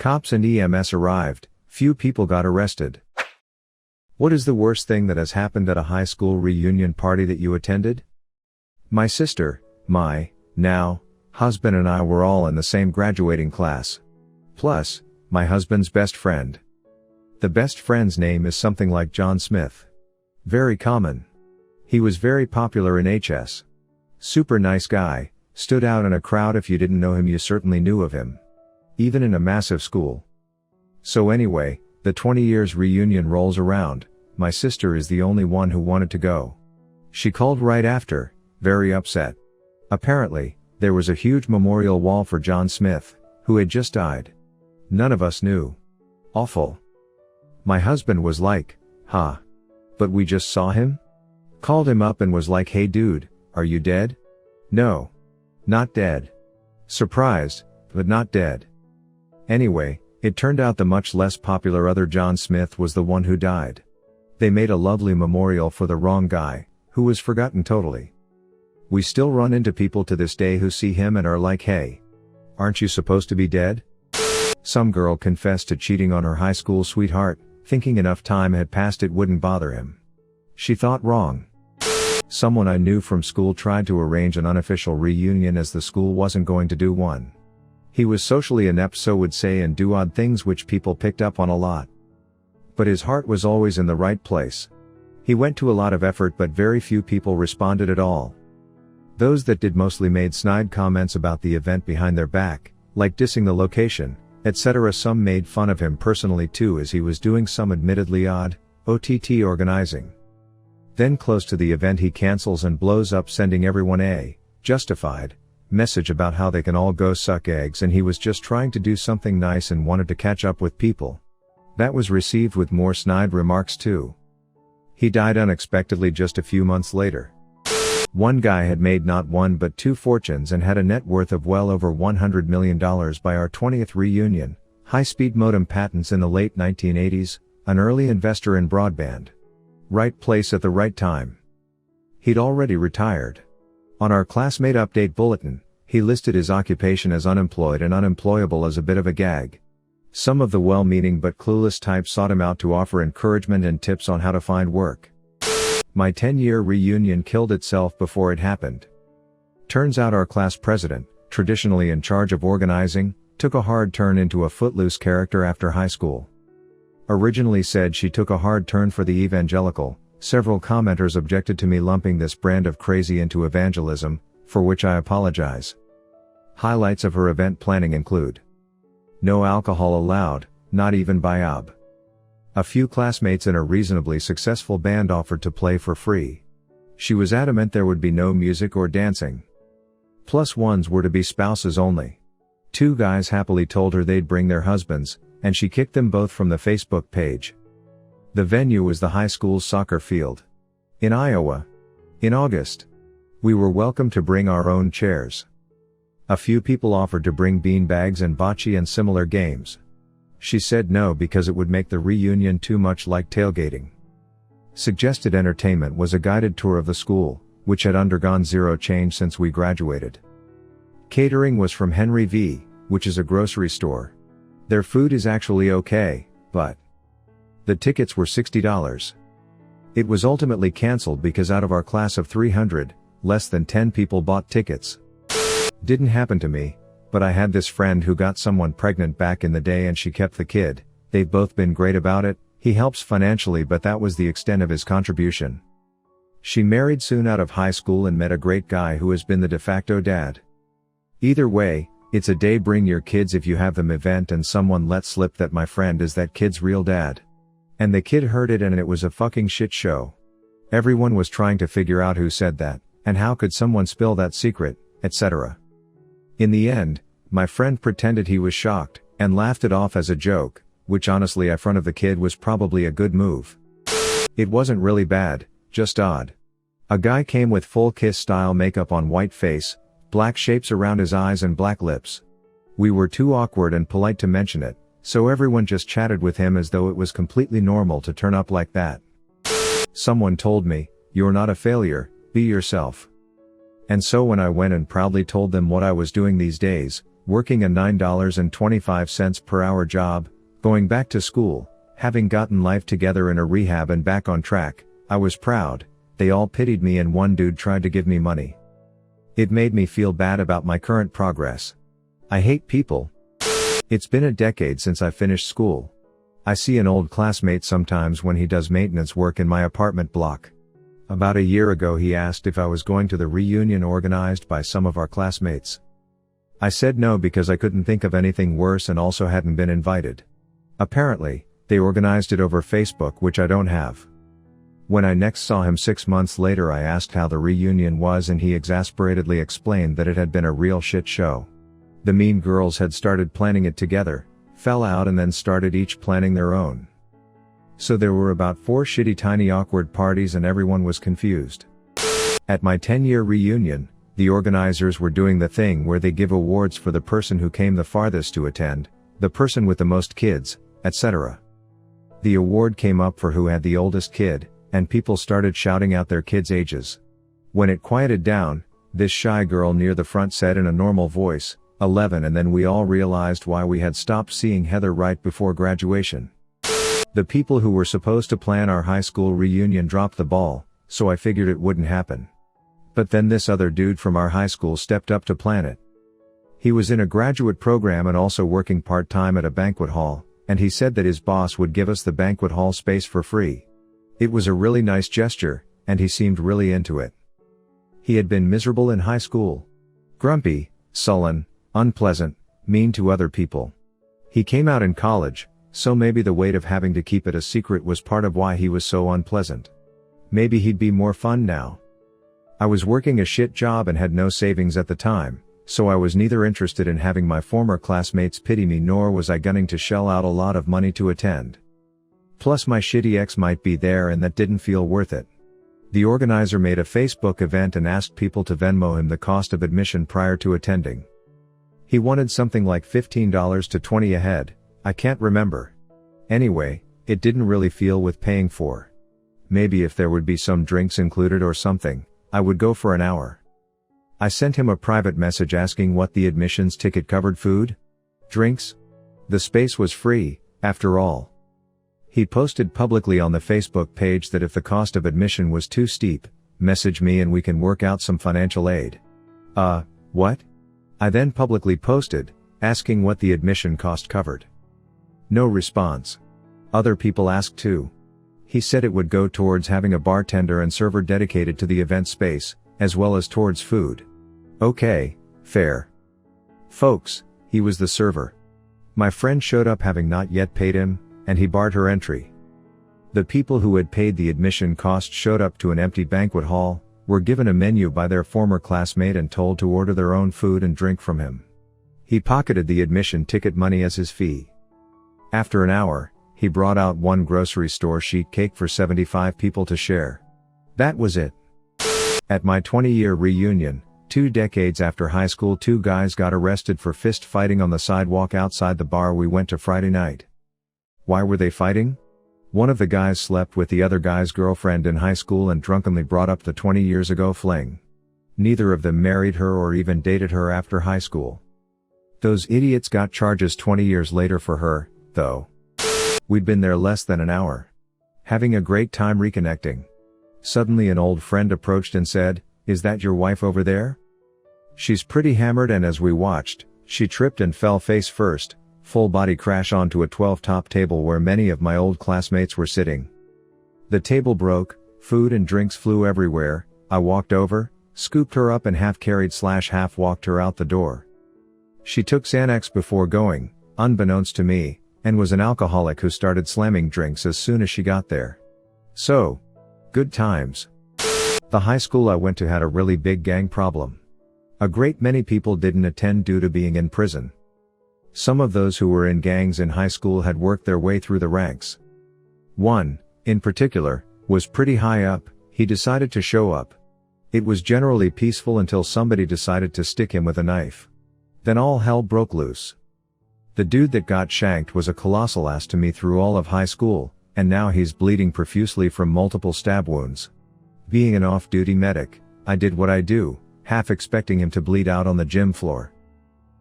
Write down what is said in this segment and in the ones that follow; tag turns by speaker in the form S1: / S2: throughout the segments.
S1: Cops and EMS arrived, few people got arrested. What is the worst thing that has happened at a high school reunion party that you attended? My sister, my, now, husband and I were all in the same graduating class. Plus, my husband's best friend. The best friend's name is something like John Smith. Very common. He was very popular in HS. Super nice guy, stood out in a crowd. If you didn't know him, you certainly knew of him. Even in a massive school. So anyway, the 20 years reunion rolls around, my sister is the only one who wanted to go. She called right after, very upset. Apparently, there was a huge memorial wall for John Smith, who had just died. None of us knew. Awful. My husband was like, huh? But we just saw him? Called him up and was like, hey dude, are you dead? No. Not dead. Surprised, but not dead. Anyway, it turned out the much less popular other John Smith was the one who died. They made a lovely memorial for the wrong guy, who was forgotten totally. We still run into people to this day who see him and are like, hey, aren't you supposed to be dead? Some girl confessed to cheating on her high school sweetheart, thinking enough time had passed it wouldn't bother him. She thought wrong. Someone I knew from school tried to arrange an unofficial reunion as the school wasn't going to do one. He was socially inept, so would say and do odd things which people picked up on a lot. But his heart was always in the right place. He went to a lot of effort, but very few people responded at all. Those that did mostly made snide comments about the event behind their back, like dissing the location, etc. Some made fun of him personally too, as he was doing some admittedly odd, OTT organizing. Then close to the event he cancels and blows up, sending everyone a justified message about how they can all go suck eggs, and he was just trying to do something nice and wanted to catch up with people. That was received with more snide remarks too. He died unexpectedly just a few months later. One guy had made not one but two fortunes and had a net worth of well over $100 million by our 20th reunion, high-speed modem patents in the late 1980s, an early investor in broadband. Right place at the right time. He'd already retired. On our classmate update bulletin, he listed his occupation as unemployed and unemployable as a bit of a gag. Some of the well-meaning but clueless types sought him out to offer encouragement and tips on how to find work. My 10-year reunion killed itself before it happened. Turns out our class president, traditionally in charge of organizing, took a hard turn into a footloose character after high school. Originally said she took a hard turn for the evangelical. Several commenters objected to me lumping this brand of crazy into evangelism, for which I apologize. Highlights of her event planning include: no alcohol allowed, not by iAmA. A few classmates in a reasonably successful band offered to play for free. She was adamant there would be no music or dancing. Plus ones were to be spouses only. 2 guys happily told her they'd bring their husbands, and she kicked them both from the Facebook page. The venue was the high school's soccer field. In Iowa. In August. We were welcome to bring our own chairs. A few people offered to bring beanbags and bocce and similar games. She said no because it would make the reunion too much like tailgating. Suggested entertainment was a guided tour of the school, which had undergone zero change since we graduated. Catering was from Henry V, which is a grocery store. Their food is actually okay, but the tickets were $60. It was ultimately cancelled because out of our class of 300, less than 10 people bought tickets. Didn't happen to me, but I had this friend who got someone pregnant back in the day and she kept the kid. They've both been great about it. He helps financially, but that was the extent of his contribution. She married soon out of high school and met a great guy who has been the de facto dad. Either way, it's a day bring your kids if you have them event, and someone let slip that my friend is that kid's real dad. And the kid heard it and it was a fucking shit show. Everyone was trying to figure out who said that, and how could someone spill that secret, etc. In the end, my friend pretended he was shocked, and laughed it off as a joke, which honestly in front of the kid was probably a good move. It wasn't really bad, just odd. A guy came with full Kiss style makeup on, white face, black shapes around his eyes and black lips. We were too awkward and polite to mention it, so everyone just chatted with him as though it was completely normal to turn up like that. Someone told me, "You're not a failure, be yourself." And so when I went and proudly told them what I was doing these days, working a $9.25 per hour job, going back to school, having gotten life together in a rehab and back on track. I was proud. They all pitied me and one dude tried to give me money. It made me feel bad about my current progress. I hate people. It's been a decade since I finished school. I see an old classmate sometimes when he does maintenance work in my apartment block. About a year ago he asked if I was going to the reunion organized by some of our classmates. I said no because I couldn't think of anything worse and also hadn't been invited. Apparently, they organized it over Facebook, which I don't have. When I next saw him 6 months later, I asked how the reunion was and he exasperatedly explained that it had been a real shit show. The mean girls had started planning it together, fell out and then started each planning their own. So there were about 4 shitty tiny awkward parties and everyone was confused. At my 10-year reunion, the organizers were doing the thing where they give awards for the person who came the farthest to attend, the person with the most kids, etc. The award came up for who had the oldest kid, and people started shouting out their kids' ages. When it quieted down, this shy girl near the front said in a normal voice, 11, and then we all realized why we had stopped seeing Heather right before graduation. The people who were supposed to plan our high school reunion dropped the ball, so I figured it wouldn't happen. But then this other dude from our high school stepped up to plan it. He was in a graduate program and also working part-time at a banquet hall, and he said that his boss would give us the banquet hall space for free. It was a really nice gesture, and he seemed really into it. He had been miserable in high school. Grumpy, sullen, unpleasant, mean to other people. He came out in college, so maybe the weight of having to keep it a secret was part of why he was so unpleasant. Maybe he'd be more fun now. I was working a shit job and had no savings at the time, so I was neither interested in having my former classmates pity me nor was I gunning to shell out a lot of money to attend. Plus my shitty ex might be there and that didn't feel worth it. The organizer made a Facebook event and asked people to Venmo him the cost of admission prior to attending. He wanted something like $15 to $20 a head, I can't remember. Anyway, it didn't really feel worth paying for. Maybe if there would be some drinks included or something, I would go for an hour. I sent him a private message asking what the admissions ticket covered: food? Drinks? The space was free, after all. He posted publicly on the Facebook page that if the cost of admission was too steep, message me and we can work out some financial aid. What? I then publicly posted, asking what the admission cost covered. No response. Other people asked too. He said it would go towards having a bartender and server dedicated to the event space, as well as towards food. Okay, fair. Folks, he was the server. My friend showed up having not yet paid him, and he barred her entry. The people who had paid the admission cost showed up to an empty banquet hall, were given a menu by their former classmate and told to order their own food and drink from him. He pocketed the admission ticket money as his fee. After an hour, he brought out one grocery store sheet cake for 75 people to share. That was it. At my 20-year reunion, 2 decades after high school, 2 guys got arrested for fist fighting on the sidewalk outside the bar we went to Friday night. Why were they fighting? One of the guys slept with the other guy's girlfriend in high school and drunkenly brought up the 20 years ago fling. Neither of them married her or even dated her after high school. Those idiots got charges 20 years later for her, though. We'd been there less than an hour. Having a great time reconnecting. Suddenly an old friend approached and said, "Is that your wife over there?" She's pretty hammered, and as we watched, she tripped and fell face first, full body crash onto a 12-top table where many of my old classmates were sitting. The table broke, food and drinks flew everywhere. I walked over, scooped her up and half walked her out the door. She took Xanax before going, unbeknownst to me, and was an alcoholic who started slamming drinks as soon as she got there. So, good times. The high school I went to had a really big gang problem. A great many people didn't attend due to being in prison. Some of those who were in gangs in high school had worked their way through the ranks. One, in particular, was pretty high up. He decided to show up. It was generally peaceful until somebody decided to stick him with a knife. Then all hell broke loose. The dude that got shanked was a colossal ass to me through all of high school, and now he's bleeding profusely from multiple stab wounds. Being an off-duty medic, I did what I do, half expecting him to bleed out on the gym floor.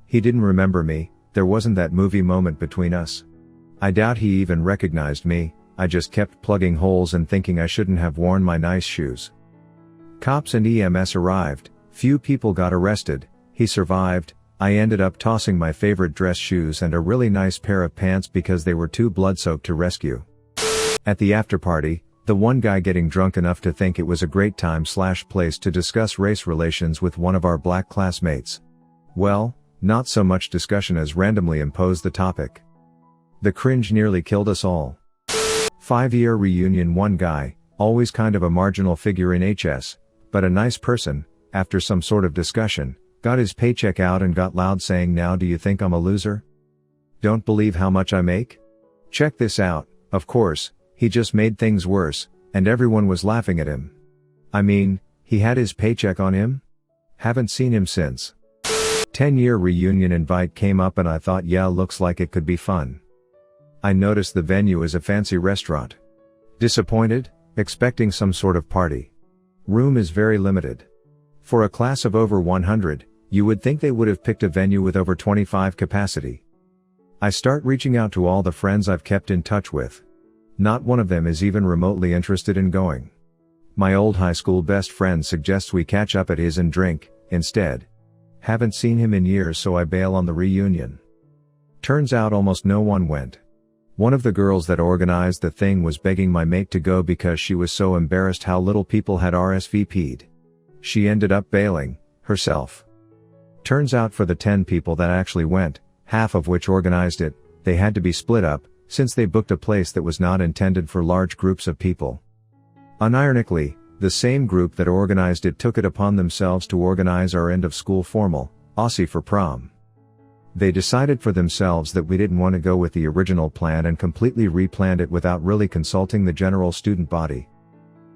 S1: He didn't remember me, there wasn't that movie moment between us. I doubt he even recognized me, I just kept plugging holes and thinking I shouldn't have worn my nice shoes. Cops and EMS arrived, few people got arrested, he survived. I ended up tossing my favorite dress shoes and a really nice pair of pants because they were too blood-soaked to rescue. At the after-party, the one guy getting drunk enough to think it was a great time/place to discuss race relations with one of our black classmates. Well, not so much discussion as randomly imposed the topic. The cringe nearly killed us all. 5-year reunion. One guy, always kind of a marginal figure in HS, but a nice person, after some sort of discussion, got his paycheck out and got loud saying, "Now do you think I'm a loser? Don't believe how much I make? Check this out." Of course, he just made things worse, and everyone was laughing at him. I mean, he had his paycheck on him? Haven't seen him since. 10-year reunion invite came up and I thought, yeah, looks like it could be fun. I noticed the venue is a fancy restaurant. Disappointed, expecting some sort of party. Room is very limited. For a class of over 100, you would think they would have picked a venue with over 25 capacity. I start reaching out to all the friends I've kept in touch with. Not one of them is even remotely interested in going. My old high school best friend suggests we catch up at his and drink, instead. Haven't seen him in years, so I bail on the reunion. Turns out almost no one went. One of the girls that organized the thing was begging my mate to go because she was so embarrassed how little people had RSVP'd. She ended up bailing, herself. Turns out for the 10 people that actually went, half of which organized it, they had to be split up, since they booked a place that was not intended for large groups of people. Unironically, the same group that organized it took it upon themselves to organize our end-of-school formal, Aussie for prom. They decided for themselves that we didn't want to go with the original plan and completely replanned it without really consulting the general student body.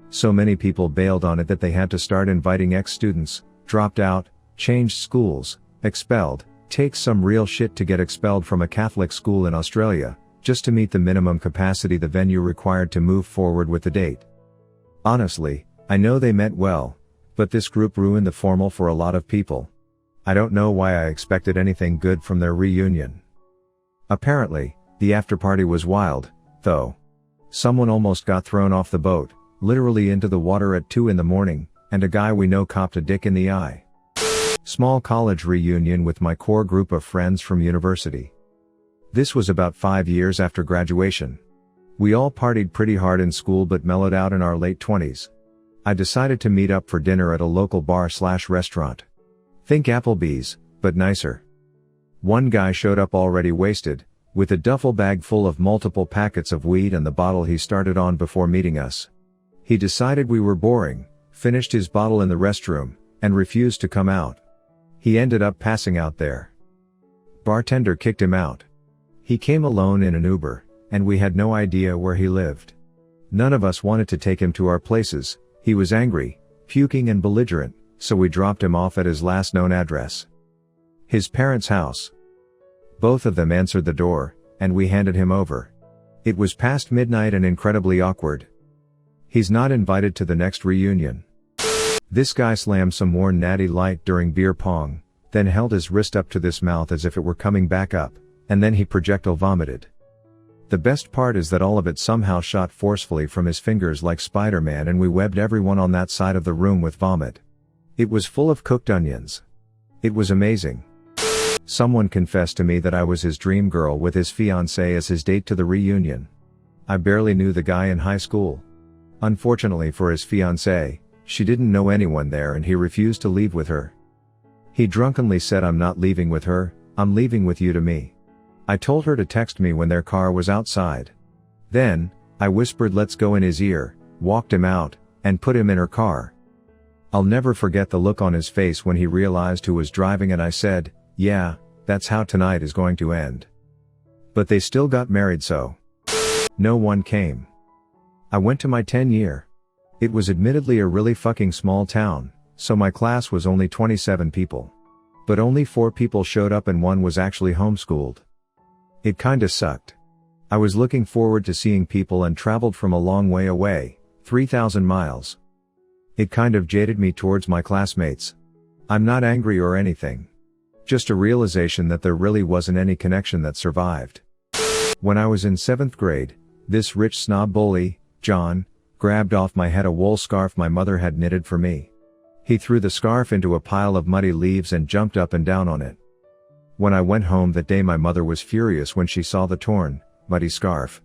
S1: So many people bailed on it that they had to start inviting ex-students, dropped out, changed schools, expelled, takes some real shit to get expelled from a Catholic school in Australia, just to meet the minimum capacity the venue required to move forward with the date. Honestly, I know they meant well, but this group ruined the formal for a lot of people. I don't know why I expected anything good from their reunion. Apparently, the after-party was wild, though. Someone almost got thrown off the boat, literally into the water at 2 in the morning, and a guy we know copped a dick in the eye. Small college reunion with my core group of friends from university. This was about 5 years after graduation. We all partied pretty hard in school but mellowed out in our late 20s. I decided to meet up for dinner at a local bar/restaurant. Think Applebee's, but nicer. One guy showed up already wasted, with a duffel bag full of multiple packets of weed and the bottle he started on before meeting us. He decided we were boring, finished his bottle in the restroom, and refused to come out. He ended up passing out there. Bartender kicked him out. He came alone in an Uber, and we had no idea where he lived. None of us wanted to take him to our places. He was angry, puking and belligerent, so we dropped him off at his last known address. His parents' house. Both of them answered the door, and we handed him over. It was past midnight and incredibly awkward. He's not invited to the next reunion. This guy slammed some more Natty Light during beer pong, then held his wrist up to this mouth as if it were coming back up, and then he projectile vomited. The best part is that all of it somehow shot forcefully from his fingers like Spider-Man, and we webbed everyone on that side of the room with vomit. It was full of cooked onions. It was amazing. Someone confessed to me that I was his dream girl with his fiancée as his date to the reunion. I barely knew the guy in high school. Unfortunately for his fiancée, she didn't know anyone there and he refused to leave with her. He drunkenly said, "I'm not leaving with her, I'm leaving with you," to me. I told her to text me when their car was outside. Then, I whispered "let's go" in his ear, walked him out, and put him in her car. I'll never forget the look on his face when he realized who was driving, and I said, "Yeah, that's how tonight is going to end." But they still got married, so no one came. I went to my 10-year. It was admittedly a really fucking small town, so my class was only 27 people. But only 4 people showed up and one was actually homeschooled. It kinda sucked. I was looking forward to seeing people and traveled from a long way away, 3,000 miles. It kind of jaded me towards my classmates. I'm not angry or anything. Just a realization that there really wasn't any connection that survived. When I was in 7th grade, this rich snob bully, John, grabbed off my head a wool scarf my mother had knitted for me. He threw the scarf into a pile of muddy leaves and jumped up and down on it. When I went home that day, my mother was furious when she saw the torn, muddy scarf.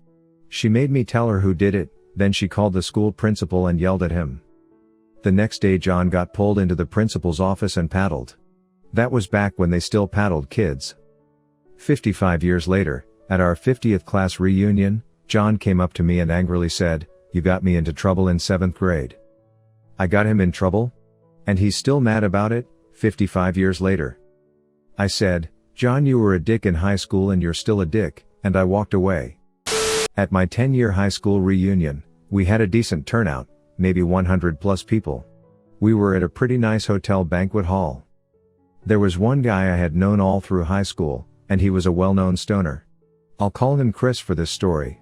S1: She made me tell her who did it, then she called the school principal and yelled at him. The next day John got pulled into the principal's office and paddled. That was back when they still paddled kids. 55 years later, at our 50th class reunion, John came up to me and angrily said, "You got me into trouble in 7th grade." I got him in trouble? And he's still mad about it, 55 years later. I said, "John, you were a dick in high school and you're still a dick," and I walked away. At my 10-year high school reunion, we had a decent turnout, maybe 100 plus people. We were at a pretty nice hotel banquet hall. There was one guy I had known all through high school, and he was a well-known stoner. I'll call him Chris for this story.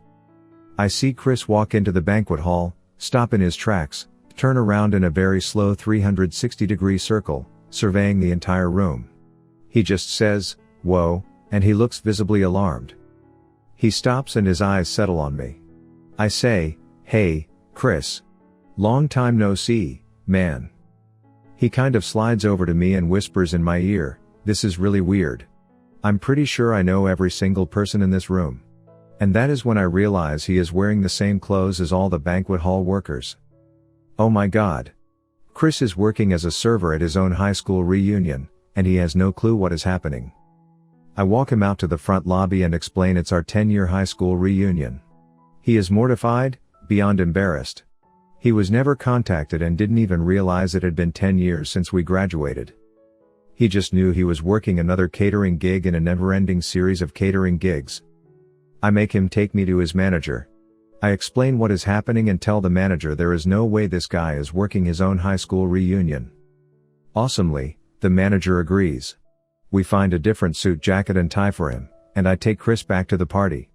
S1: I see Chris walk into the banquet hall, stop in his tracks, turn around in a very slow 360-degree circle, surveying the entire room. He just says, "Whoa," and he looks visibly alarmed. He stops and his eyes settle on me. I say, "Hey, Chris. Long time no see, man." He kind of slides over to me and whispers in my ear, "This is really weird. I'm pretty sure I know every single person in this room." And that is when I realize he is wearing the same clothes as all the banquet hall workers. Oh my God. Chris is working as a server at his own high school reunion, and he has no clue what is happening. I walk him out to the front lobby and explain it's our 10-year high school reunion. He is mortified, beyond embarrassed. He was never contacted and didn't even realize it had been 10 years since we graduated. He just knew he was working another catering gig in a never-ending series of catering gigs. I make him take me to his manager. I explain what is happening and tell the manager there is no way this guy is working his own high school reunion. Awesomely, the manager agrees. We find a different suit jacket and tie for him, and I take Chris back to the party.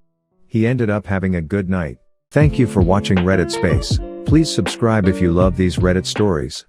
S1: He ended up having a good night. Thank you for watching Reddit Space. Please subscribe if you love these Reddit stories.